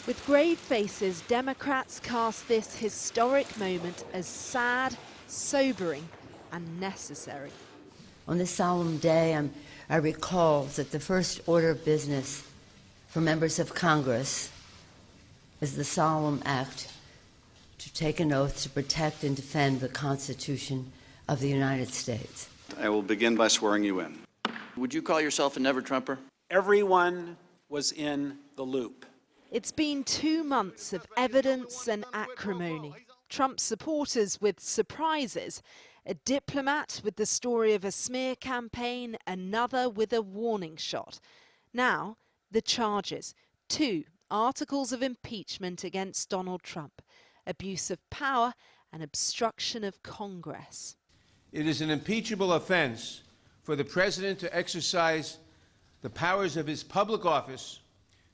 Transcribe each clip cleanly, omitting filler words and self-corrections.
With grave faces, Democrats cast this historic moment as sad, sobering and necessary. On this solemn day, I recall that the first order of business for members of Congress is the solemn act to take an oath to protect and defend the Constitution of the United States. I will begin by swearing you in. Would you call yourself a never-Trumper? Everyone was in the loop. It's been 2 months of evidence and acrimony. Trump supporters with surprises, a diplomat with the story of a smear campaign, another with a warning shot. Now, the charges. 2 articles of impeachment against Donald Trump, abuse of power and obstruction of Congress. It is an impeachable offense for the president to exercise the powers of his public office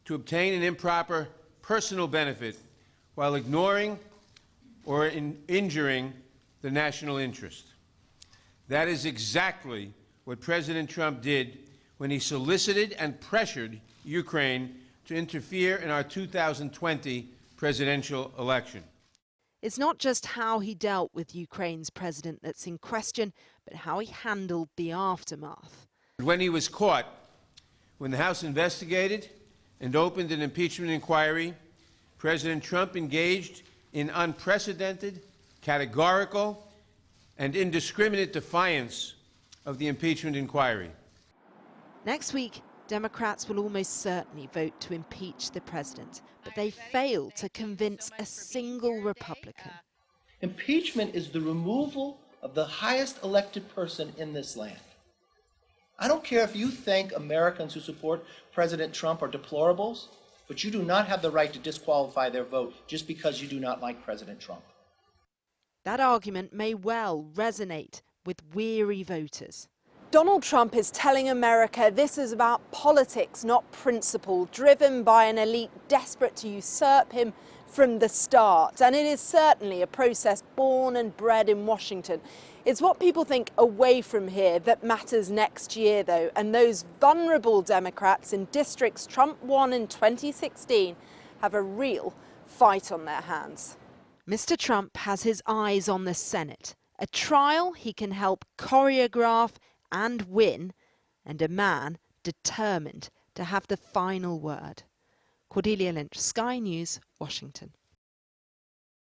to obtain an improper personal benefit while ignoring or injuring the national interest. That is exactly what President Trump did when he solicited and pressured Ukraine to interfere in our 2020 presidential election. It's not just how he dealt with Ukraine's president that's in question, but how he handled the aftermath. When he was caught, when the House investigated and opened an impeachment inquiry, President Trump engaged in unprecedented, categorical, and indiscriminate defiance of the impeachment inquiry. Next week, Democrats will almost certainly vote to impeach the president, but they failed to convince a single Republican. Impeachment is the removal of the highest elected person in this land. I don't care if you think Americans who support President Trump are deplorables, but you do not have the right to disqualify their vote just because you do not like President Trump. That argument may well resonate with weary voters. Donald Trump is telling America this is about politics, not principle, driven by an elite desperate to usurp him from the start. And it is certainly a process born and bred in Washington. It's what people think away from here that matters next year, though. And those vulnerable Democrats in districts Trump won in 2016 have a real fight on their hands. Mr. Trump has his eyes on the Senate, a trial he can help choreograph and win, and a man determined to have the final word. Cordelia Lynch, Sky News, Washington.